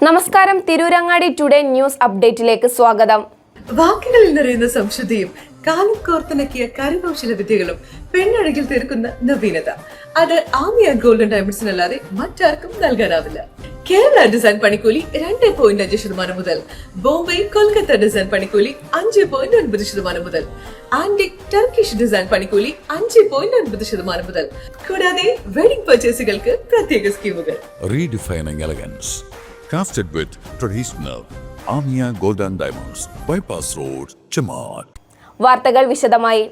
നമസ്കാരം, Tirurangadi today news അപ്ഡേറ്റിലേക്ക് സ്വാഗതം. വാക്കുകളിൽ നിറയുന്ന സംശുദ്ധിയും കാലം കോർത്തിണക്കിയ കരകൗശല വിദ്യകളും പെണ്ണഴകിൽ തീർക്കുന്ന നവീനത അത് ആമിയ ഗോൾഡൻ ഡയമണ്ട്സിനല്ലാതെ മറ്റാർക്കും നൽകാനാവില്ല. കേരള ഡിസൈൻ പണിക്കൂലി 2.5% മുതൽ, ബോംബെ കൊൽക്കത്ത ഡിസൈൻ പണിക്കൂലി 5.9% മുതൽ, ആന്റിക് ടർക്കിഷ് ഡിസൈൻ പണിക്കൂലി 5.9% മുതൽ, കൂടാതെ വെഡിംഗ് പർച്ചേസുകൾക്ക് പ്രത്യേക സ്കീമുകൾ. Redefining elegance, crafted with traditional Amia Golden Diamonds, Bypass Road, Chaman. വാർത്തകൾ വിശദമായി.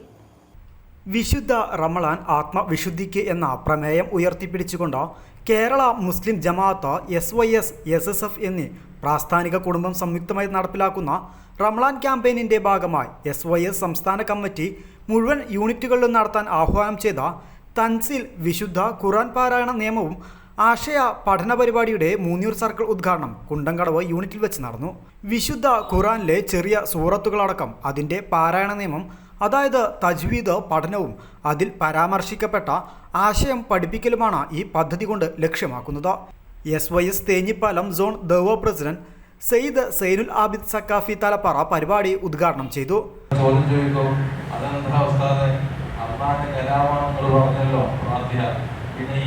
വിശുദ്ധ റമളാൻ ആത്മവിശുദ്ധിക്ക് എന്ന പ്രമേയം ഉയർത്തിപ്പിടിച്ചുകൊണ്ട് കേരള മുസ്ലിം ജമാഅത്ത് SYS SSF എന്നീ പ്രാസ്ഥാനിക കുടുംബം സംയുക്തമായി നടപ്പിലാക്കുന്ന റമളാൻ ക്യാമ്പയിനിൻ്റെ ഭാഗമായി SYS സംസ്ഥാന കമ്മിറ്റി മുഴുവൻ യൂണിറ്റുകളിലും നടത്താൻ ആഹ്വാനം ചെയ്ത തൻസീൽ വിശുദ്ധ ഖുർആൻ പാരായണ നിയമവും ആശയ പഠന പരിപാടിയുടെ മൂന്നിയൂർ സർക്കിൾ ഉദ്ഘാടനം കുണ്ടങ്കടവ് യൂണിറ്റിൽ വെച്ച് നടന്നു. വിശുദ്ധ ഖുർആനിലെ ചെറിയ സൂറത്തുകളടക്കം അതിൻ്റെ പാരായണ നിയമം, അതായത് തജ്വീദ് പഠനവും അതിൽ പരാമർശിക്കപ്പെട്ട ആശയം പഠിപ്പിക്കലുമാണ് ഈ പദ്ധതി കൊണ്ട് ലക്ഷ്യമാക്കുന്നത്. SYS തേഞ്ഞിപ്പാലം സോൺ ദവ പ്രസിഡന്റ് സയ്യിദ് സൈനുൽ ആബിദ് സക്കാഫി തലപ്പാറ പരിപാടി ഉദ്ഘാടനം ചെയ്തു. പിന്നെ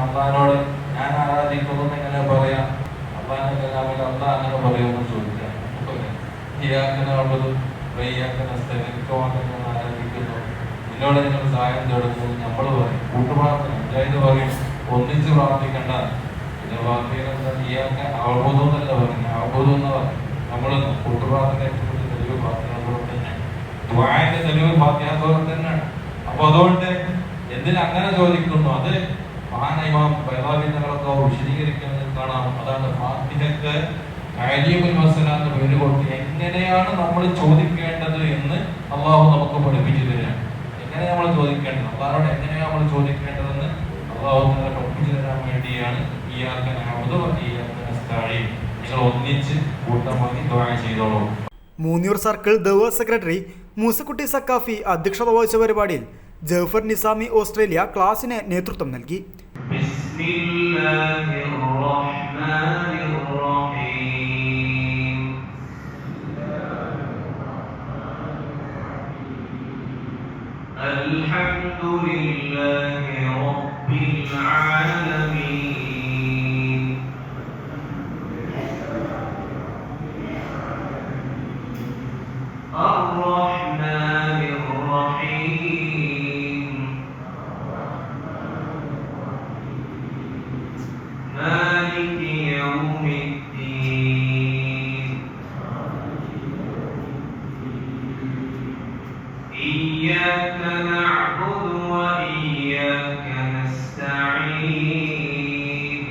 അള്ളാഹിനോട് ഞാൻ ആരാധിക്കുന്നു എങ്ങനെ പറയാം? അള്ളാഹിന്റെ കലാമിൽ അള്ളാഹ് അങ്ങനെ പറയുമെന്ന് ചോദിക്കാം. ആരാധിക്കുന്നു, നിന്നോട് നിങ്ങൾ സഹായം തേടുന്നു നമ്മൾ പറയും. കൂട്ടുപ്രാർത്ഥന മുജാഹിദ് പറയും ഒന്നിച്ച് പ്രാർത്ഥിക്കണ്ട. പിന്നെ പ്രാർത്ഥന അവബോധമെന്നല്ല പറഞ്ഞു, അവബോധം എന്ന് പറയും. നമ്മൾ കൂട്ടുപ്രാർത്ഥന ഏറ്റവും തെളിവ് പ്രാർത്ഥന തന്നെ, ദ്വാന്റെ തെളിവ് പ്രാർത്ഥന തന്നെയാണ്. അപ്പൊ അതുകൊണ്ട് എന്തിന് അങ്ങനെ ചോദിക്കുന്നു? അത് മഹാനൈമാം ബൈബാബിനങ്ങളൊക്കെ വിശദീകരിക്കുന്നത് കാണാം. അതാണ് ഫാത്തിഹക്ക് അലീമുൽ മസല എന്ന പേര് കൊടുത്ത് എങ്ങനെയാണ് നമ്മൾ ചോദിക്കേണ്ടത് എന്ന് അള്ളാഹു നമുക്ക് പഠിപ്പിച്ചു തരാൻ. എങ്ങനെ നമ്മൾ ചോദിക്കേണ്ടത്, അള്ളാഹോട് എങ്ങനെയാണ് നമ്മൾ ചോദിക്കേണ്ടതെന്ന് അള്ളാഹു നമ്മളെ പഠിപ്പിച്ചു തരാൻ വേണ്ടിയാണ് നിങ്ങൾ ഒന്നിച്ച് കൂട്ടമായി ദുആ ചെയ്തോളൂ. മൂന്നിയൂർ സർക്കിൾ ദവ സെക്രട്ടറി മൂസക്കുട്ടി സക്കാഫി അധ്യക്ഷത വഹിച്ച പരിപാടിയിൽ ജഫർ നിസാമി ഓസ്ട്രേലിയ ക്ലാസിന് നേതൃത്വം നൽകി. അൽഹംദുലില്ലാഹി റബ്ബിൽ ആലമീൻ. അർ-റഹ്മാനിർ റഹീം. മാലികി യൗമിദ്ദീൻ. ഇയ്യാക നഅ്ബുദു വ ഇയ്യാക നസ്തഈൻ.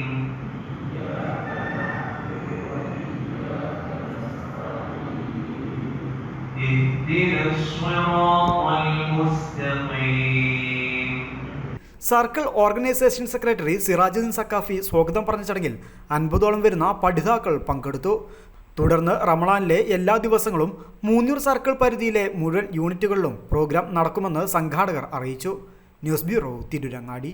ഇഹ്ദിനസ് സിറാത്തൽ മുസ്തഖീം. Circle organisation secretary Sirajuddin Saqafi സ്വാഗതം പറഞ്ഞ ചടങ്ങിൽ 50ഓളം വരുന്ന പഠിതാക്കൾ പങ്കെടുത്തു. തുടർന്ന് റമളാനിലെ എല്ലാ ദിവസങ്ങളും മൂന്നിയൂർ സർക്കിൾ പരിധിയിലെ മുഴുവൻ യൂണിറ്റുകളിലും പ്രോഗ്രാം നടക്കുമെന്ന് സംഘാടകർ അറിയിച്ചു. News bureau, Tirurangadi.